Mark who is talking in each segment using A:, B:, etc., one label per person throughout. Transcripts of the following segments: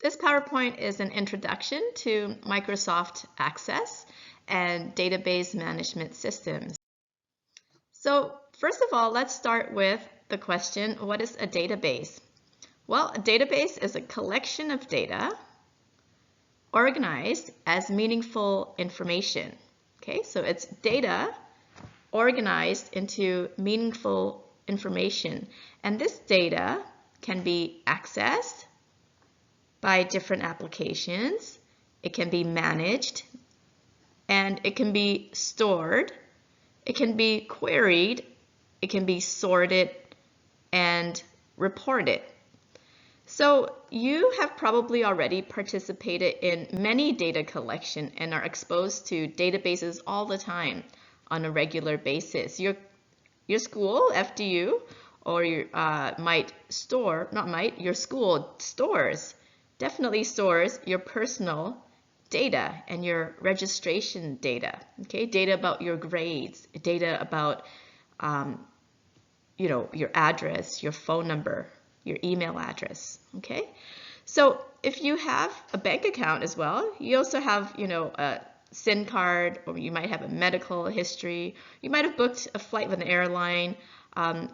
A: This PowerPoint is an introduction to Microsoft Access and database management systems. So first of all, let's start with the question, what is a database? Well, a database is a collection of data organized as meaningful information. Okay, so it's data organized into meaningful information. And this data can be accessed by different applications. It can be managed, and it can be stored. It can be queried. It can be sorted and reported. So you have probably already participated in many data collection and are exposed to databases all the time on a regular basis. Your school, FDU, or your your school stores, definitely stores your personal data and your registration data. Okay, data about your grades, data about your address, your phone number, your email address. Okay, so if you have a bank account as well, you also have a SIM card, or you might have a medical history. You might have booked a flight with an airline.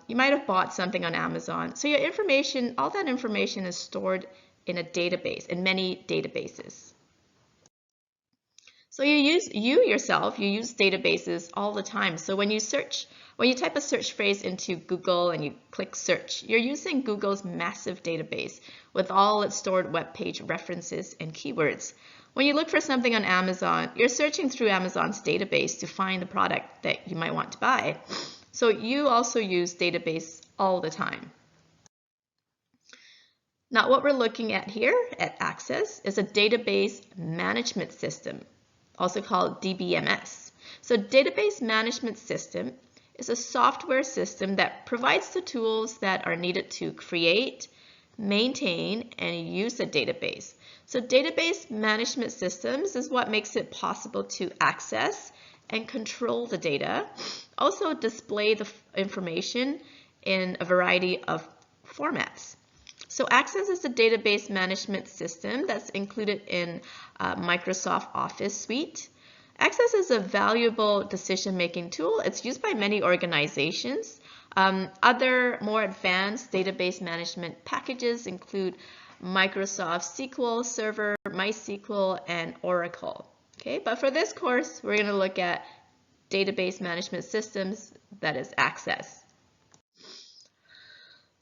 A: You might have bought something on Amazon. So your information, all that information is stored in a database, in many databases. So you use databases all the time. So when you type a search phrase into Google and you click search, you're using Google's massive database with all its stored web page references and keywords. When you look for something on Amazon, you're searching through Amazon's database to find the product that you might want to buy. So you also use database all the time. Now, what we're looking at here at Access is a database management system, also called DBMS. So database management system is a software system that provides the tools that are needed to create, maintain, and use a database. So database management systems is what makes it possible to access and control the data, also display the information in a variety of formats. So Access is a database management system that's included in Microsoft Office suite. Access is a valuable decision-making tool. It's used by many organizations. Other more advanced database management packages include Microsoft SQL Server, MySQL, and Oracle. Okay, but for this course, we're going to look at database management systems, that is Access.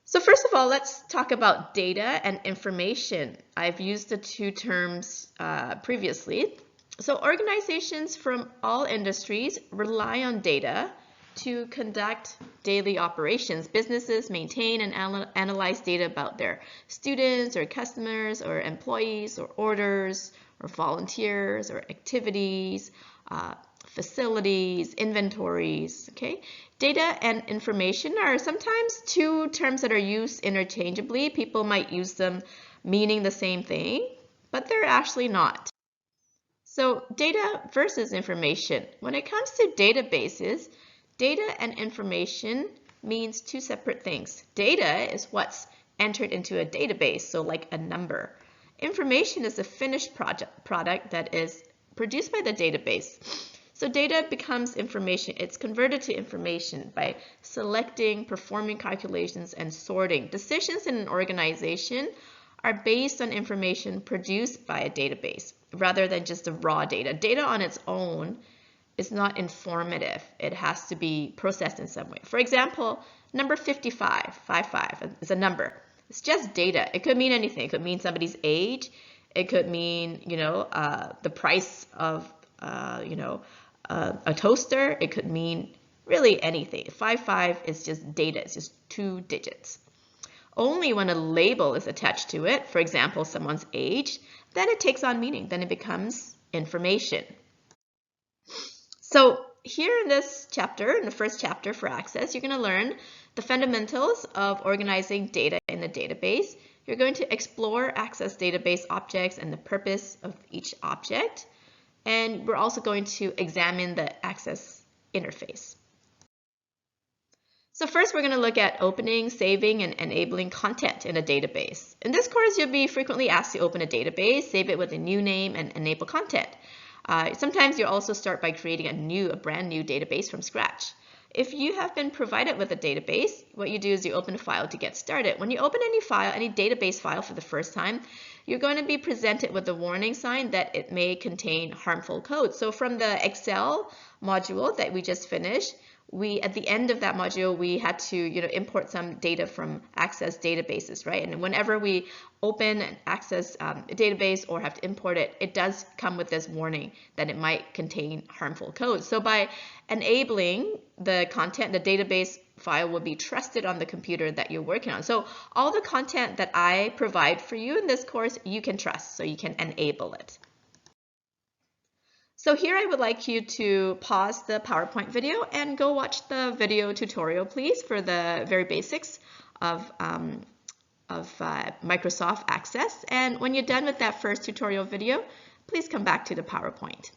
A: So first of all, let's talk about data and information. I've used the two terms previously. So organizations from all industries rely on data to conduct daily operations. Businesses maintain and analyze data about their students or customers or employees or orders or volunteers or activities, facilities, inventories. Okay, data and information are sometimes two terms that are used interchangeably. People might use them meaning the same thing, but they're actually not. So data versus information. When it comes to databases, data and information means two separate things. Data is what's entered into a database, so like a number. Information is a finished product that is produced by the database. So data becomes information. It's converted to information by selecting, performing calculations, and sorting. Decisions in an organization are based on information produced by a database rather than just the raw data. Data on its own is not informative. It has to be processed in some way. For example, number 55 is a number. It's just data. It could mean anything. It could mean somebody's age. It could mean, the price of, a toaster. It could mean really anything. 55 is just data. It's just 2 digits. Only when a label is attached to it, for example, someone's age, then it takes on meaning. Then it becomes information. So here in this chapter, in the first chapter for Access, you're going to learn the fundamentals of organizing data in a database. You're going to explore Access database objects and the purpose of each object. And we're also going to examine the Access interface. So first, we're going to look at opening, saving, and enabling content in a database. In this course, you'll be frequently asked to open a database, save it with a new name, and enable content. Sometimes you'll also start by creating a brand new database from scratch. If you have been provided with a database, what you do is you open a file to get started. When you open any file, any database file for the first time, you're going to be presented with a warning sign that it may contain harmful code. So from the Excel module that we just finished, at the end of that module, we had to import some data from Access databases, right? And whenever we open and access a database or have to import it, it does come with this warning that it might contain harmful code. So by enabling the content, the database file will be trusted on the computer that you're working on. So all the content that I provide for you in this course, you can trust, so you can enable it. So here I would like you to pause the PowerPoint video and go watch the video tutorial, please, for the very basics of Microsoft Access. And when you're done with that first tutorial video, please come back to the PowerPoint.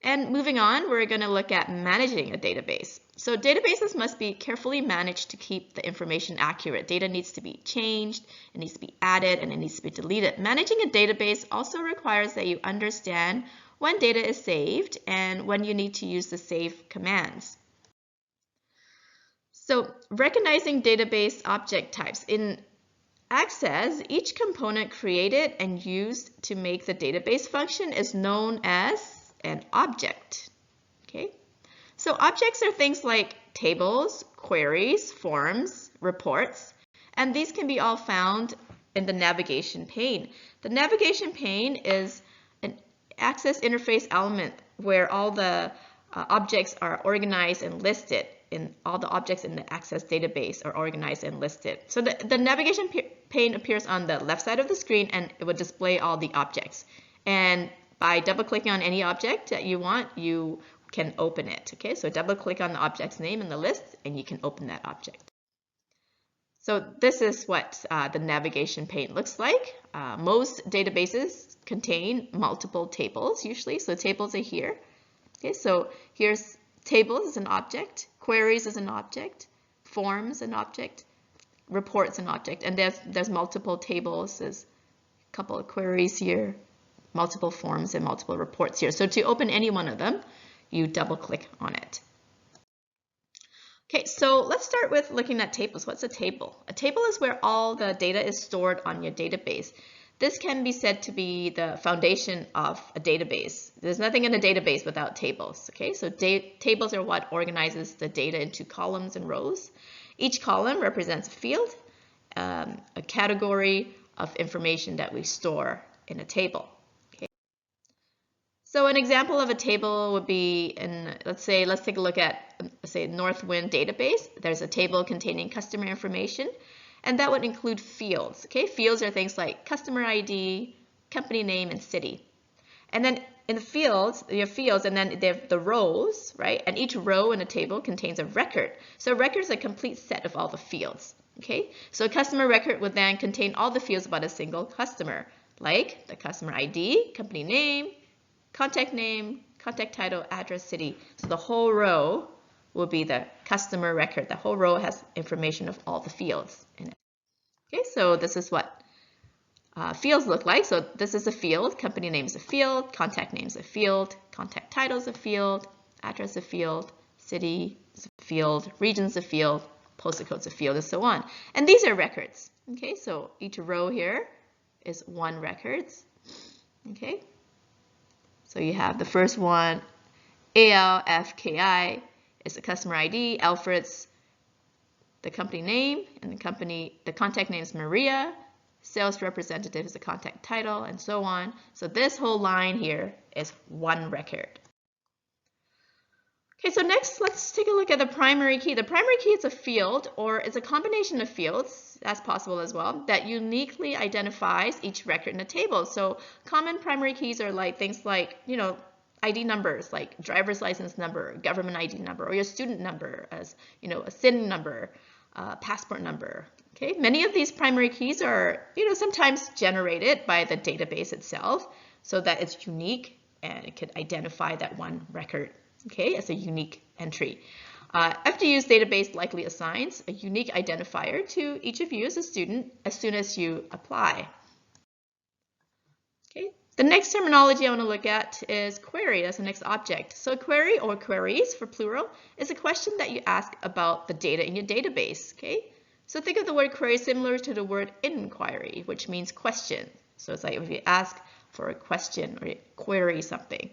A: And moving on, we're going to look at managing a database. So databases must be carefully managed to keep the information accurate. Data needs to be changed, it needs to be added, and it needs to be deleted. Managing a database also requires that you understand when data is saved and when you need to use the save commands. So recognizing database object types. In Access, each component created and used to make the database function is known as an object. Okay, so objects are things like tables, queries, forms, reports, and these can be all found in the navigation pane. The navigation pane is an Access interface element where all the objects are organized and listed. All the objects in the Access database are organized and listed. So the navigation pane appears on the left side of the screen, and it will display all the objects. And by double-clicking on any object that you want, you can open it. Okay, so double-click on the object's name in the list, and you can open that object. So this is what the navigation pane looks like. Most databases contain multiple tables, usually. So tables are here. Okay, so here's tables as an object, queries as an object, forms an object, reports an object, and there's multiple tables. There's a couple of queries here, multiple forms, and multiple reports here. So to open any one of them, you double click on it. Okay, so let's start with looking at tables. What's a table? A table is where all the data is stored on your database. This can be said to be the foundation of a database. There's nothing in a database without tables. Okay, so tables are what organizes the data into columns and rows. Each column represents a field, a category of information that we store in a table. So an example of a table would be let's take a look at, Northwind database. There's a table containing customer information, and that would include fields. Okay, fields are things like customer ID, company name, and city. And then in the fields, you have fields, and then they have the rows, right? And each row in a table contains a record. So a record is a complete set of all the fields. Okay, so a customer record would then contain all the fields about a single customer, like the customer ID, company name, contact name, contact title, address, city. So the whole row will be the customer record. The whole row has information of all the fields in it. Okay, so this is what fields look like. So this is a field. Company name is a field. Contact name is a field. Contact title is a field. Address a field. City is a field. Region is a field. Postal code is a field, and so on. And these are records. Okay, so each row here is one record. Okay. So you have the first one, ALFKI is the customer ID, Alfred's the company name, and the contact name is Maria, sales representative is the contact title, and so on. So this whole line here is one record. Okay, so next let's take a look at the primary key. The primary key is a field, or it's a combination of fields, that's possible as well, that uniquely identifies each record in a table. So common primary keys are like things like, ID numbers, like driver's license number, government ID number, or your student number as, a SIN number, passport number. Okay, many of these primary keys are, sometimes generated by the database itself so that it's unique and it could identify that one record. Okay, as a unique entry. FDU's database likely assigns a unique identifier to each of you as a student as soon as you apply. Okay. The next terminology I want to look at is query. That's the next object. So a query, or queries for plural, is a question that you ask about the data in your database. Okay. So think of the word query similar to the word inquiry, which means question. So it's like if you ask for a question or you query something.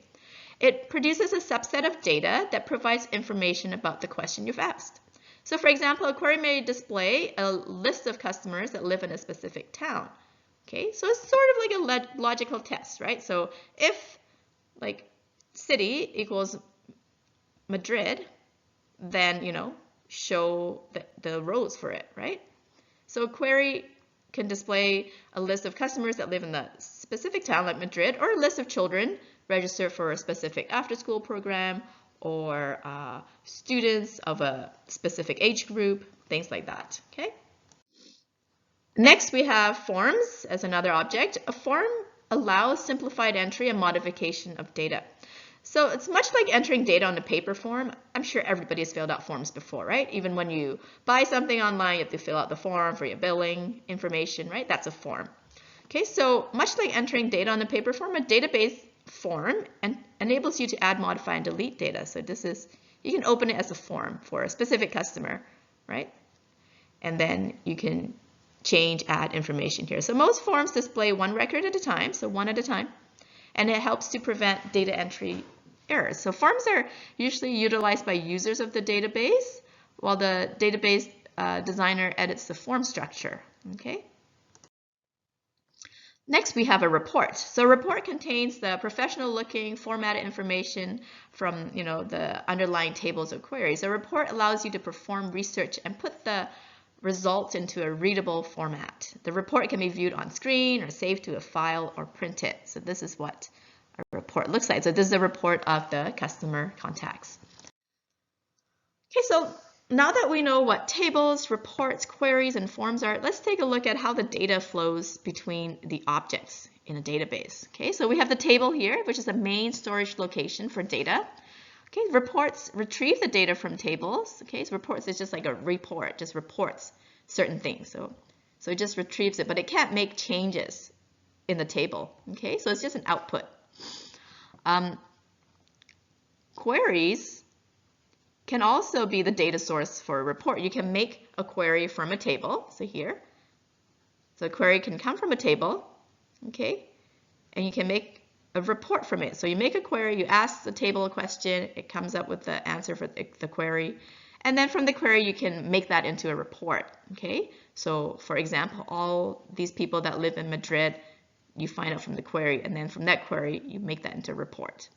A: It produces a subset of data that provides information about the question you've asked. So for example, a query may display a list of customers that live in a specific town. Okay, so it's sort of like a logical test, right? So if like city equals Madrid, then, you know, show the rows for it, right? So a query can display a list of customers that live in the specific town like Madrid, or a list of children registered for a specific after-school program, or students of a specific age group, things like that, okay? Next, we have forms as another object. A form allows simplified entry and modification of data. So it's much like entering data on a paper form. I'm sure everybody has filled out forms before, right? Even when you buy something online, you have to fill out the form for your billing information, right? That's a form. Okay, so much like entering data on a paper form, a database form enables you to add, modify, and delete data. So this is, you can open it as a form for a specific customer, right? And then you can change, add information here. So most forms display one record at a time, so one at a time, and it helps to prevent data entry errors. So forms are usually utilized by users of the database, while the database designer edits the form structure, okay? Next, we have a report. So a report contains the professional-looking formatted information from, you know, the underlying tables or queries. A report allows you to perform research and put the results into a readable format. The report can be viewed on screen or saved to a file or printed. So this is what a report looks like. So this is a report of the customer contacts. Okay, so now that we know what tables, reports, queries, and forms are, let's take a look at how the data flows between the objects in a database. Okay, so we have the table here, which is the main storage location for data. Okay, reports retrieve the data from tables. Okay, so reports is just like a report, just reports certain things. So it just retrieves it, but it can't make changes in the table. Okay, so it's just an output. Queries can also be the data source for a report. You can make a query from a table. So here, so a query can come from a table, okay, and you can make a report from it. So you make a query, you ask the table a question, it comes up with the answer for the query, and then from the query you can make that into a report, okay? So for example, all these people that live in Madrid, you find out from the query, and then from that query you make that into a report,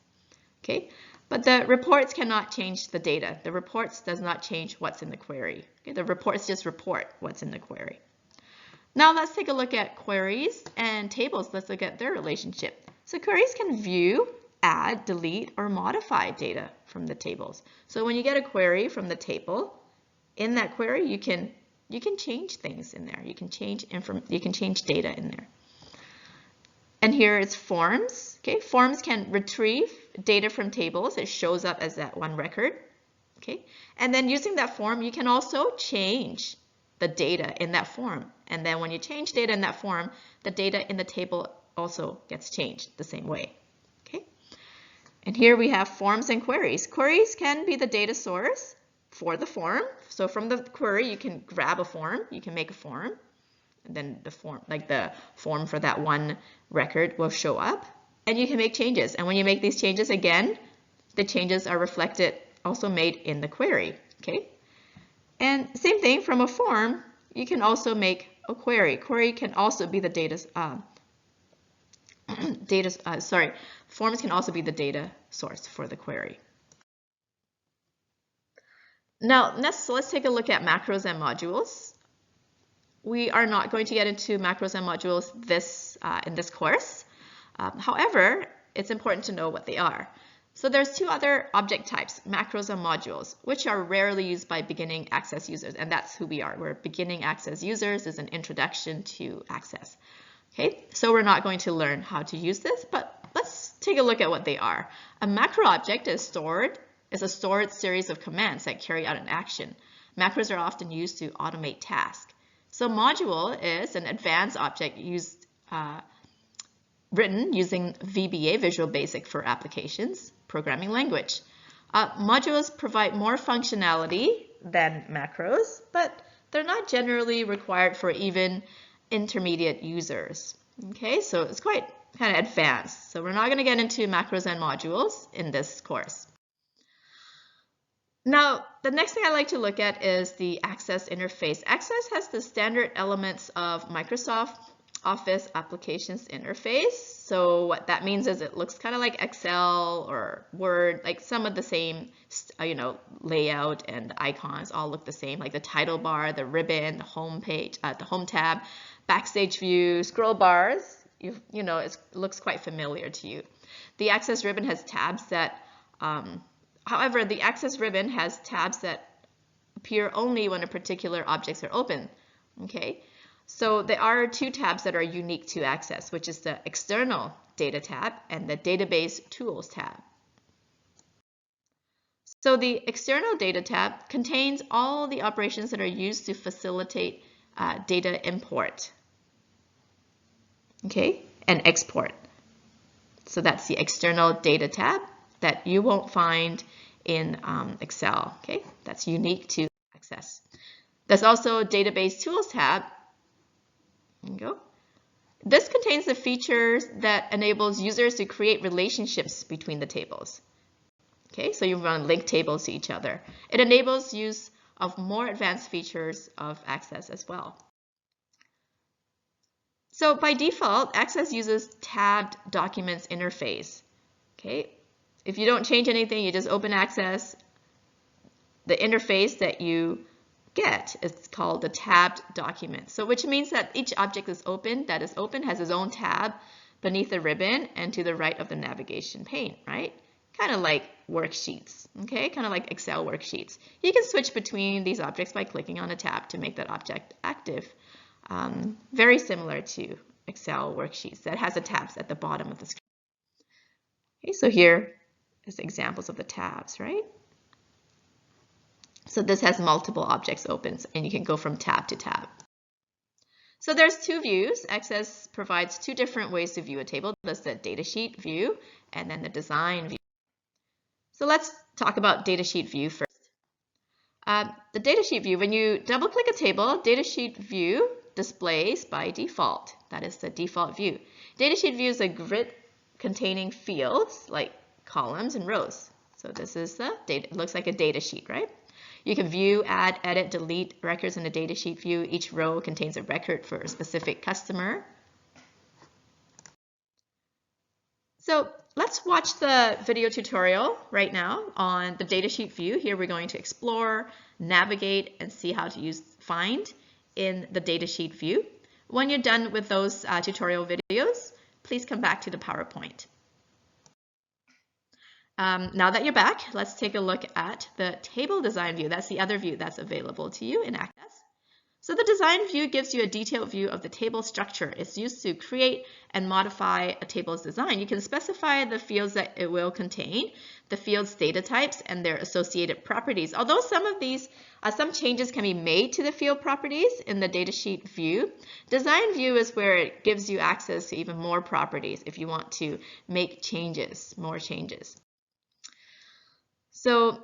A: okay? But the reports cannot change the data. The reports does not change what's in the query. Okay? The reports just report what's in the query. Now let's take a look at queries and tables. Let's look at their relationship. So queries can view, add, delete, or modify data from the tables. So when you get a query from the table, in that query you can change things in there. You can change data in there. And here it's forms. Okay, forms can retrieve data from tables. It shows up as that one record. Okay, and then using that form, you can also change the data in that form. And then when you change data in that form, the data in the table also gets changed the same way. Okay, and here we have forms and queries. Queries can be the data source for the form. So from the query, you can grab a form. You can make a form. And then the form, like the form for that one record will show up, and you can make changes. And when you make these changes again, the changes are reflected, also made in the query, okay? And same thing from a form, you can also make a query. Query can also be the forms can also be the data source for the query. Now, let's take a look at macros and modules. We are not going to get into macros and modules in this course. However, it's important to know what they are. So there's two other object types, macros and modules, which are rarely used by beginning access users, and that's who we are. We're beginning access users. Is an introduction to access. Okay, so we're not going to learn how to use this, but let's take a look at what they are. A macro object is stored is a stored series of commands that carry out an action. Macros are often used to automate tasks. So module is an advanced object written using VBA, Visual Basic for Applications, programming language. Modules provide more functionality than macros, but they're not generally required for even intermediate users. Okay, so it's quite kind of advanced. So we're not going to get into macros and modules in this course. Now, the next thing I like to look at is the Access interface. Access has the standard elements of Microsoft Office Applications interface. So what that means is it looks kind of like Excel or Word, like some of the same, layout and the icons all look the same, like the title bar, the ribbon, the home page, the home tab, backstage view, scroll bars. It looks quite familiar to you. The Access ribbon has tabs that however, the Access ribbon has tabs that appear only when a particular objects are open. Okay, so there are two tabs that are unique to Access, which is the External Data tab and the Database Tools tab. So the External Data tab contains all the operations that are used to facilitate data import, okay, and export. So that's the External Data tab that you won't find in Excel, okay? That's unique to Access. There's also Database Tools tab. There you go. This contains the features that enables users to create relationships between the tables. Okay, so you run link tables to each other. It enables use of more advanced features of Access as well. So by default, Access uses tabbed documents interface. Okay, if you don't change anything, you just open Access. The interface that you get is called the tabbed document. So which means that each object that is open has its own tab beneath the ribbon and to the right of the navigation pane, right? Kind of like worksheets, okay? Kind of like Excel worksheets. You can switch between these objects by clicking on a tab to make that object active. Very similar to Excel worksheets that has the tabs at the bottom of the screen. Okay, so here is examples of the tabs, right? So this has multiple objects open, and you can go from tab to tab. So there's two views. Access provides two different ways to view a table. There's the datasheet view and then the design view. So let's talk about datasheet view first. The datasheet view, when you double click a table, datasheet view displays by default. That is the default view. Datasheet view is a grid containing fields like columns and rows. So this is the data. It looks like a data sheet, right? You can view, add, edit, delete records in the datasheet view. Each row contains a record for a specific customer. So let's watch the video tutorial right now on the datasheet view. Here we're going to explore, navigate, and see how to use find in the datasheet view. When you're done with those tutorial videos, please come back to the PowerPoint. Now that you're back, let's take a look at the table design view. That's the other view that's available to you in Access. So the design view gives you a detailed view of the table structure. It's used to create and modify a table's design. You can specify the fields that it will contain, the field's data types, and their associated properties. Although some of these, some changes can be made to the field properties in the datasheet view, design view is where it gives you access to even more properties if you want to make changes, more changes. So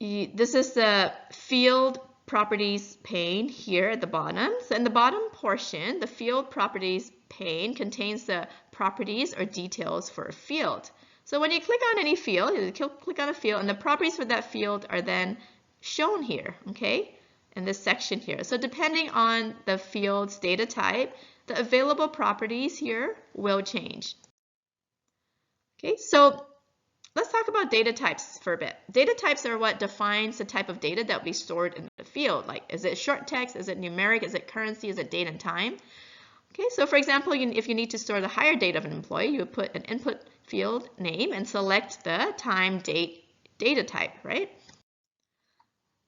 A: this is the field properties pane here at the bottom. So in the bottom portion, the field properties pane contains the properties or details for a field. So when you click on any field, you click on a field, and the properties for that field are then shown here, okay, in this section here. So depending on the field's data type, the available properties here will change. Okay, so let's talk about data types for a bit. Data types are what defines the type of data that will be stored in the field. Like, is it short text? Is it numeric? Is it currency? Is it date and time? Okay, so for example, if you need to store the hire date of an employee, you would put an input field name and select the time date data type, right?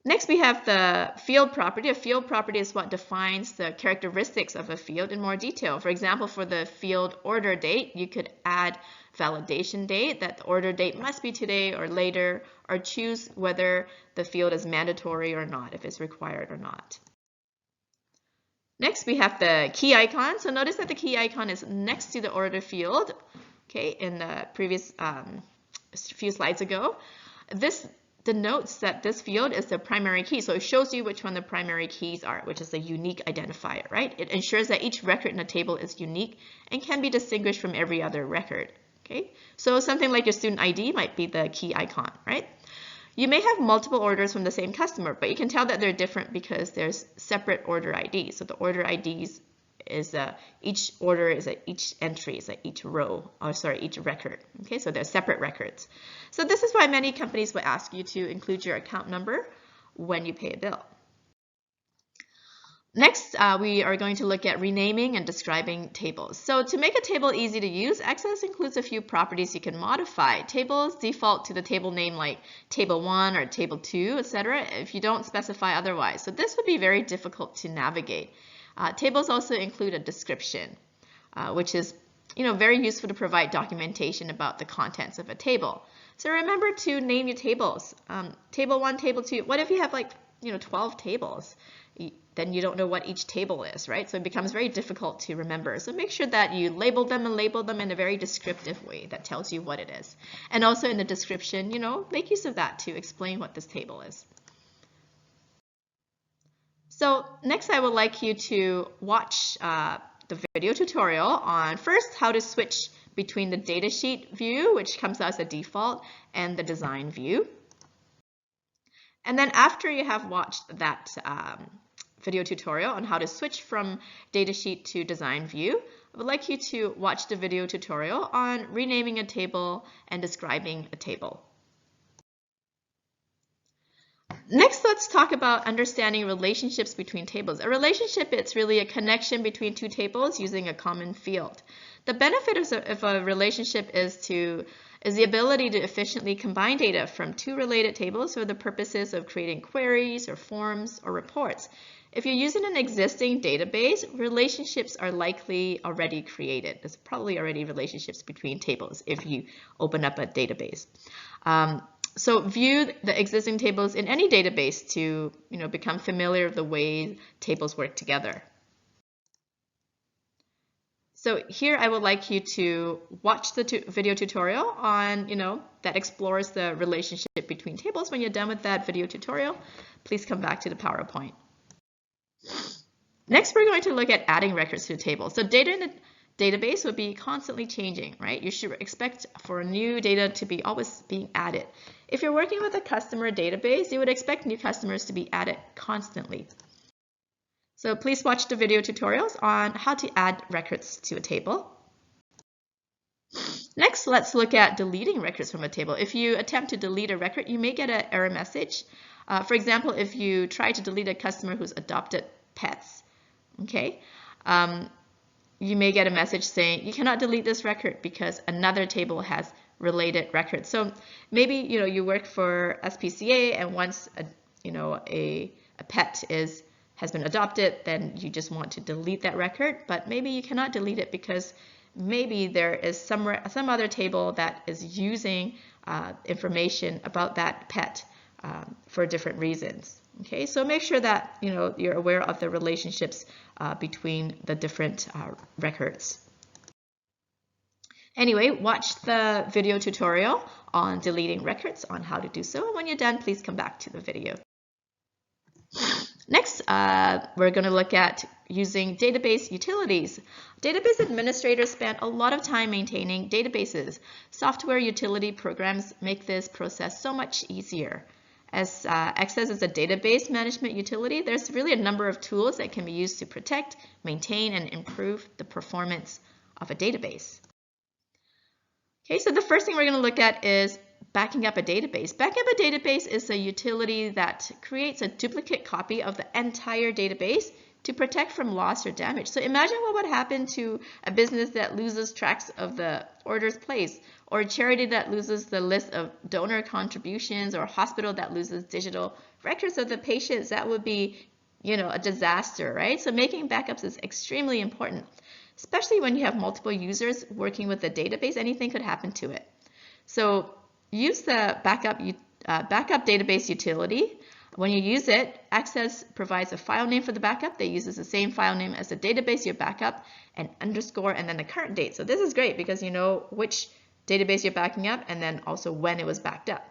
A: Next, we have the field property. A field property is what defines the characteristics of a field in more detail. For example, for the field order date, you could add validation date, that the order date must be today or later, or choose whether the field is mandatory or not, if it's required or not. Next, we have the key icon. So notice that the key icon is next to the order field, okay, in the previous few slides ago. This denotes that this field is the primary key. So it shows you which one the primary keys are, which is a unique identifier, right? It ensures that each record in a table is unique and can be distinguished from every other record, okay? So something like your student ID might be the key icon, right? You may have multiple orders from the same customer, but you can tell that they're different because there's separate order IDs. So the order IDs is each order is each entry is each row, or sorry, each record. Okay, so they're separate records. So this is why many companies will ask you to include your account number when you pay a bill. Next, we are going to look at renaming and describing tables. So to make a table easy to use, Access includes a few properties you can modify. Tables default to the table name like Table 1 or Table 2, etc. if you don't specify otherwise. So this would be very difficult to navigate. Tables also include a description, which is very useful to provide documentation about the contents of a table. So remember to name your tables. Table 1, Table 2. What if you have 12 tables? Then you don't know what each table is, right? So it becomes very difficult to remember. So make sure that you label them in a very descriptive way that tells you what it is. And also in the description, make use of that to explain what this table is. So next, I would like you to watch the video tutorial on first how to switch between the datasheet view, which comes as a default, and the design view. And then after you have watched that video tutorial on how to switch from datasheet to design view, I would like you to watch the video tutorial on renaming a table and describing a table. Next, let's talk about understanding relationships between tables. A relationship is really a connection between two tables using a common field. The benefit of a relationship is the ability to efficiently combine data from two related tables for the purposes of creating queries or forms or reports. If you're using an existing database, relationships are likely already created. There's probably already relationships between tables if you open up a database. So view the existing tables in any database to become familiar with the way tables work together. So here I would like you to watch the video tutorial on that explores the relationship between tables. When you're done with that video tutorial, please come back to the PowerPoint. Next, we're going to look at adding records to a table. So data in the database will be constantly changing, right? You should expect for new data to be always being added. If you're working with a customer database, you would expect new customers to be added constantly. So please watch the video tutorials on how to add records to a table. Next, let's look at deleting records from a table. If you attempt to delete a record, you may get an error message. For example, if you try to delete a customer who's adopted pets, okay, you may get a message saying you cannot delete this record because another table has related records. So maybe you work for SPCA, and once a pet has been adopted, then you just want to delete that record, but maybe you cannot delete it because maybe there is some other table that is using information about that pet for different reasons. Okay, so make sure that you're aware of the relationships between the different records. Anyway, watch the video tutorial on deleting records on how to do so. And when you're done, please come back to the video. Next, we're going to look at using database utilities. Database administrators spend a lot of time maintaining databases. Software utility programs make this process so much easier. As Access is a database management utility, there's really a number of tools that can be used to protect, maintain, and improve the performance of a database. Okay, so the first thing we're going to look at is backing up a database. Backing up a database is a utility that creates a duplicate copy of the entire database to protect from loss or damage. So imagine what would happen to a business that loses tracks of the orders placed, or a charity that loses the list of donor contributions, or a hospital that loses digital records of the patients. That would be, a disaster, right? So making backups is extremely important, especially when you have multiple users working with the database. Anything could happen to it. So use the backup database utility. When you use it, Access provides a file name for the backup that uses the same file name as the database you backup, and underscore, and then the current date. So this is great because you know which database you're backing up and then also when it was backed up.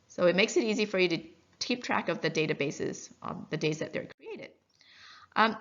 A: So it makes it easy for you to keep track of the databases on the days that they're created.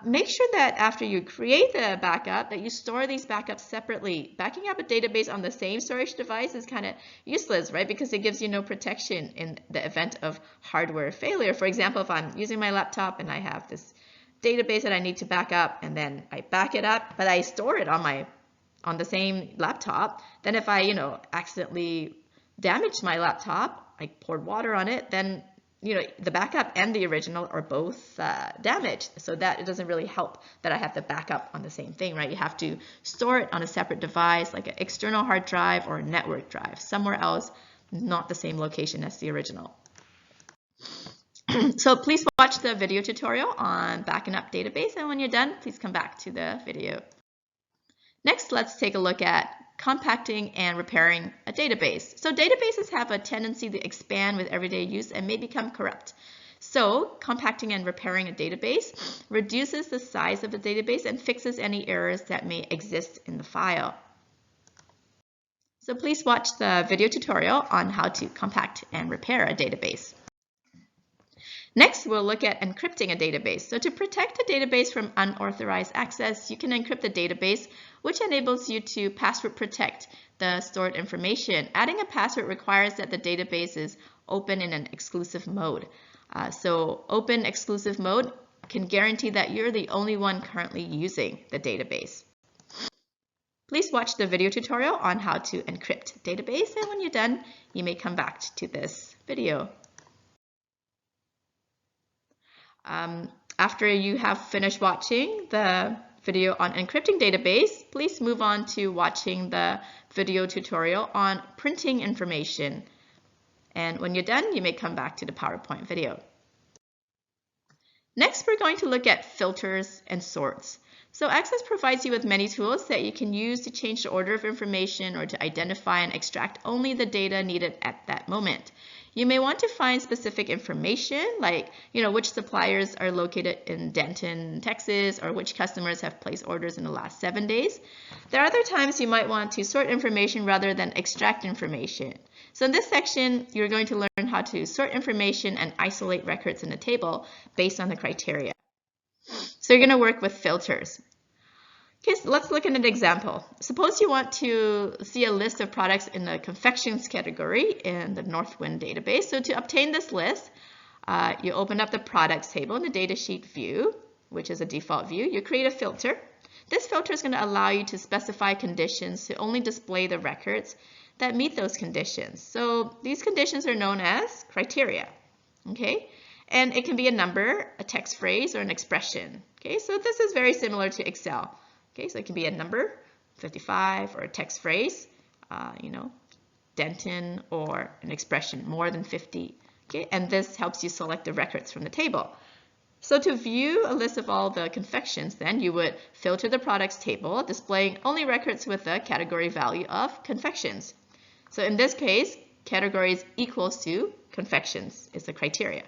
A: Make sure that after you create the backup that you store these backups separately. Backing up a database on the same storage device is kind of useless, right? Because it gives you no protection in the event of hardware failure. For example, if I'm using my laptop and I have this database that I need to back up, and then I back it up, but I store it on the same laptop, then if I, accidentally damage my laptop, I poured water on it, then the backup and the original are both damaged. So that it doesn't really help that I have the backup on the same thing, right? You have to store it on a separate device, like an external hard drive or a network drive, somewhere else, not the same location as the original. So please watch the video tutorial on backing up database, and when you're done, please come back to the video. Next, let's take a look at compacting and repairing a database. So databases have a tendency to expand with everyday use and may become corrupt. So compacting and repairing a database reduces the size of the database and fixes any errors that may exist in the file. So please watch the video tutorial on how to compact and repair a database. Next, we'll look at encrypting a database. So to protect a database from unauthorized access, you can encrypt the database, which enables you to password protect the stored information. Adding a password requires that the database is open in an exclusive mode. So open exclusive mode can guarantee that you're the only one currently using the database. Please watch the video tutorial on how to encrypt database, and when you're done, you may come back to this video. After you have finished watching the video on encrypting database, please move on to watching the video tutorial on printing information. And when you're done, you may come back to the PowerPoint video. Next, we're going to look at filters and sorts. So Access provides you with many tools that you can use to change the order of information or to identify and extract only the data needed at that moment. You may want to find specific information like, which suppliers are located in Denton, Texas, or which customers have placed orders in the last 7 days. There are other times you might want to sort information rather than extract information. So in this section, you're going to learn how to sort information and isolate records in a table based on the criteria. So you're going to work with filters. Okay, so let's look at an example. Suppose you want to see a list of products in the confections category in the Northwind database. So to obtain this list, you open up the products table in the datasheet view, which is a default view. You create a filter. This filter is going to allow you to specify conditions to only display the records that meet those conditions. So these conditions are known as criteria. Okay, and it can be a number, a text phrase, or an expression. Okay, so this is very similar to Excel. Okay, so it can be a number, 55, or a text phrase, Denton, or an expression, more than 50. Okay, and this helps you select the records from the table. So to view a list of all the confections, then you would filter the products table, displaying only records with the category value of confections. So in this case, categories equals to confections is the criteria.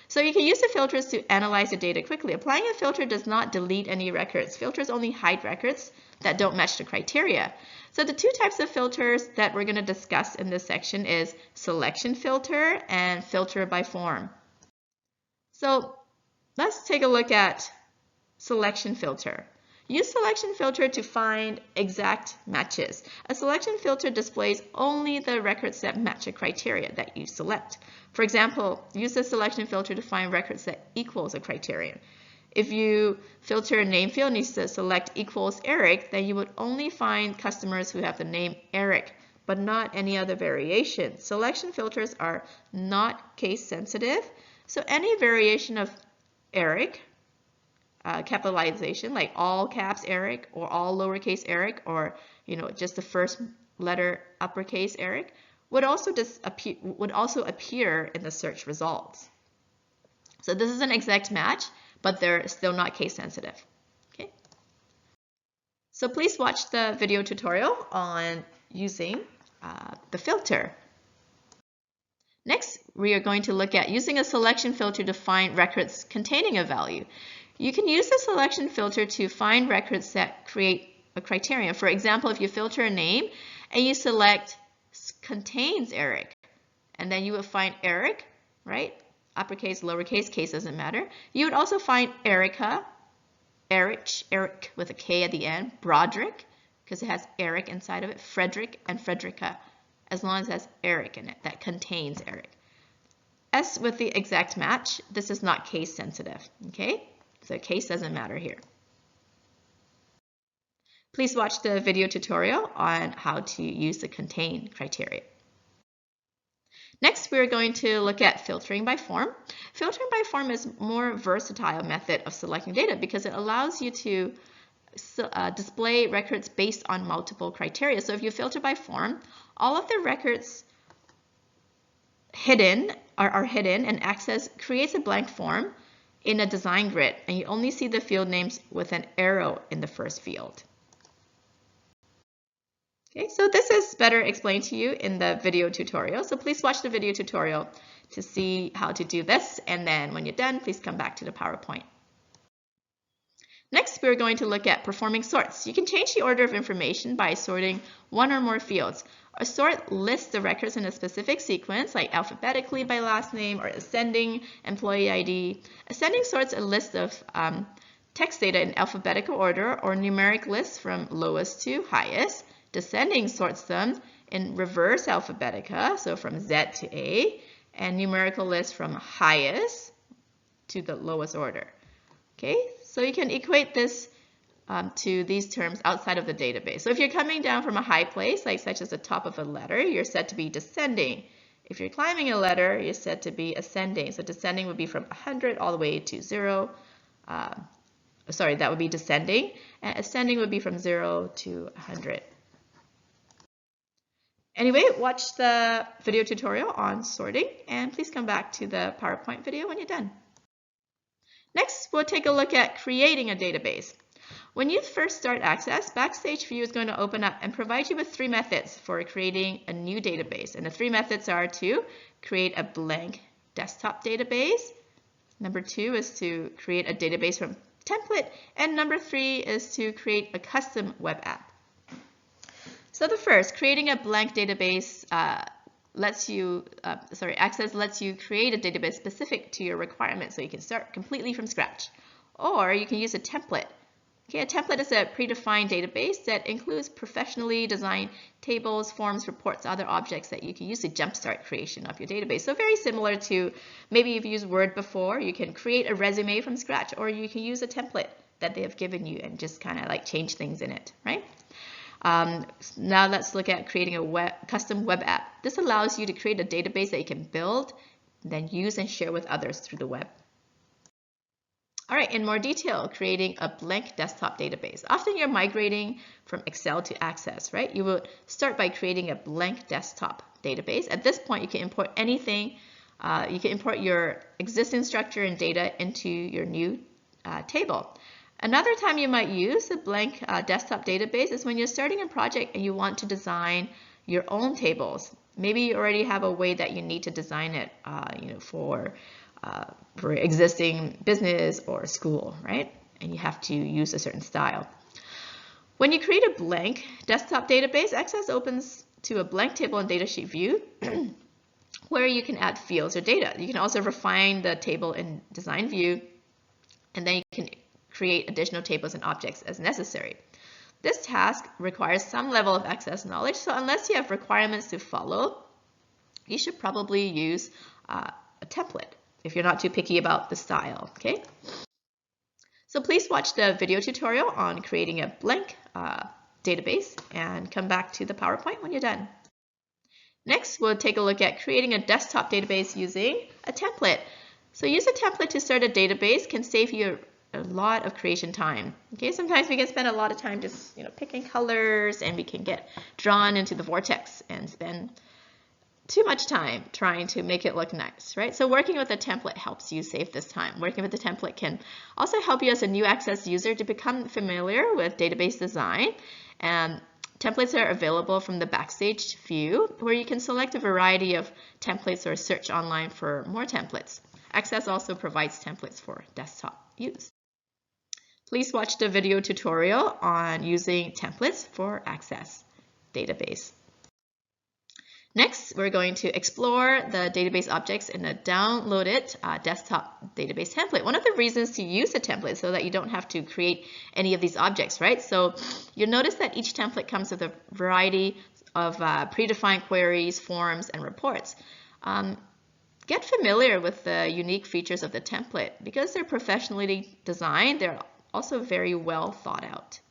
A: So you can use the filters to analyze the data quickly. Applying a filter does not delete any records. Filters only hide records that don't match the criteria. So the two types of filters that we're going to discuss in this section is selection filter and filter by form. So let's take a look at selection filter. Use selection filter to find exact matches. A selection filter displays only the records that match a criteria that you select. For example, use the selection filter to find records that equals a criterion. If you filter a name field and you select equals Eric, then you would only find customers who have the name Eric, but not any other variation. Selection filters are not case sensitive, so any variation of Eric capitalization, like all caps Eric or all lowercase Eric, or just the first letter uppercase Eric, would also appear in the search results. So this is an exact match, but they're still not case sensitive. Okay. So please watch the video tutorial on using the filter. Next, we are going to look at using a selection filter to find records containing a value. You can use the selection filter to find records that create a criterion. For example, if you filter a name and you select contains Eric, and then you would find Eric, right? Uppercase, lowercase, case doesn't matter. You would also find Erica, Eric with a K at the end, Broderick, because it has Eric inside of it, Frederick, and Frederica, as long as it has Eric in it, that contains Eric. As with the exact match, this is not case sensitive, okay? So case doesn't matter here. Please watch the video tutorial on how to use the contain criteria. Next, we're going to look at filtering by form. Filtering by form is a more versatile method of selecting data because it allows you to display records based on multiple criteria. So if you filter by form, all of the records are hidden, and Access creates a blank form in a design grid, and you only see the field names with an arrow in the first field. Okay, so this is better explained to you in the video tutorial. So please watch the video tutorial to see how to do this, and then when you're done, please come back to the PowerPoint. Next, we're going to look at performing sorts. You can change the order of information by sorting one or more fields. A sort lists the records in a specific sequence, like alphabetically by last name or ascending employee ID. Ascending sorts a list of text data in alphabetical order or numeric lists from lowest to highest. Descending sorts them in reverse alphabetica, so from Z to A, and numerical lists from highest to the lowest order. Okay, so you can equate this to these terms outside of the database. So if you're coming down from a high place, like such as the top of a letter, you're set to be descending. If you're climbing a ladder, you're set to be ascending. So descending would be from 100 all the way to 0. Sorry, that would be descending. And ascending would be from 0 to 100. Anyway, watch the video tutorial on sorting, and please come back to the PowerPoint video when you're done. Next, we'll take a look at creating a database. When you first start Access, Backstage View is going to open up and provide you with 3 methods for creating a new database. And the 3 methods are to create a blank desktop database. Number 2 is to create a database from template. And number 3 is to create a custom web app. So the first, creating a blank database Access lets you create a database specific to your requirements, so you can start completely from scratch. Or you can use a template. Okay, a template is a predefined database that includes professionally designed tables, forms, reports, other objects that you can use to jumpstart creation of your database. So very similar to, maybe you've used Word before, you can create a resume from scratch, or you can use a template that they have given you and just kind of like change things in it, right? Now let's look at creating a custom web app. This allows you to create a database that you can build, then use and share with others through the web. All right, in more detail, creating a blank desktop database. Often you're migrating from Excel to Access, right? You will start by creating a blank desktop database. At this point, you can import anything. You can import your existing structure and data into your new table. Another time you might use a blank desktop database is when you're starting a project and you want to design your own tables. Maybe you already have a way that you need to design it, for existing business or school, right? And you have to use a certain style. When you create a blank desktop database, Access opens to a blank table in datasheet view where you can add fields or data. You can also refine the table in design view, and then you can create additional tables and objects as necessary. This task requires some level of Access knowledge, so unless you have requirements to follow, you should probably use a template if you're not too picky about the style, okay? So please watch the video tutorial on creating a blank database and come back to the PowerPoint when you're done. Next, we'll take a look at creating a desktop database using a template. So use a template to start a database can save you a lot of creation time. Okay, sometimes we can spend a lot of time just picking colors, and we can get drawn into the vortex and spend too much time trying to make it look nice, right? So working with a template helps you save this time. Working with a template can also help you as a new Access user to become familiar with database design. And templates are available from the Backstage view, where you can select a variety of templates or search online for more templates. Access also provides templates for desktop use. Please watch the video tutorial on using templates for Access database. Next, we're going to explore the database objects in a downloaded desktop database template. One of the reasons to use a template is so that you don't have to create any of these objects, right? So you'll notice that each template comes with a variety of predefined queries, forms, and reports. Get familiar with the unique features of the template. Because they're professionally designed, they're also very well thought out.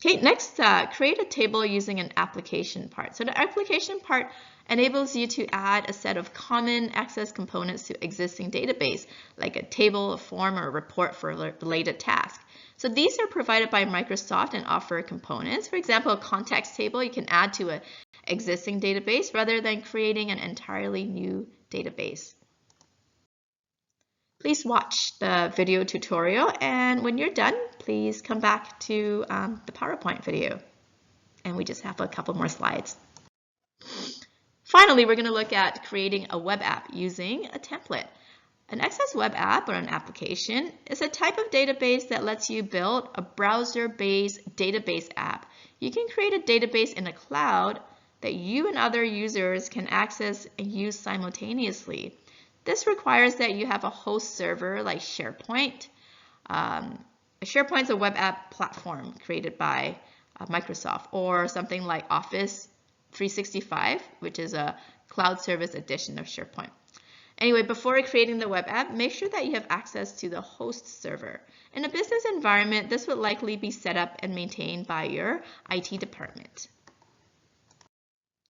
A: Okay, next, create a table using an application part. So the application part enables you to add a set of common Access components to existing database, like a table, a form, or a report for a related task. So these are provided by Microsoft and offer components. For example, a context table you can add to an existing database rather than creating an entirely new database. Please watch the video tutorial, and when you're done, please come back to the PowerPoint video. And we just have a couple more slides. Finally, we're going to look at creating a web app using a template. An Access web app or an application is a type of database that lets you build a browser-based database app. You can create a database in the cloud that you and other users can access and use simultaneously. This requires that you have a host server like SharePoint. SharePoint is a web app platform created by Microsoft, or something like Office 365, which is a cloud service edition of SharePoint. Anyway, before creating the web app, make sure that you have access to the host server. In a business environment, this would likely be set up and maintained by your IT department.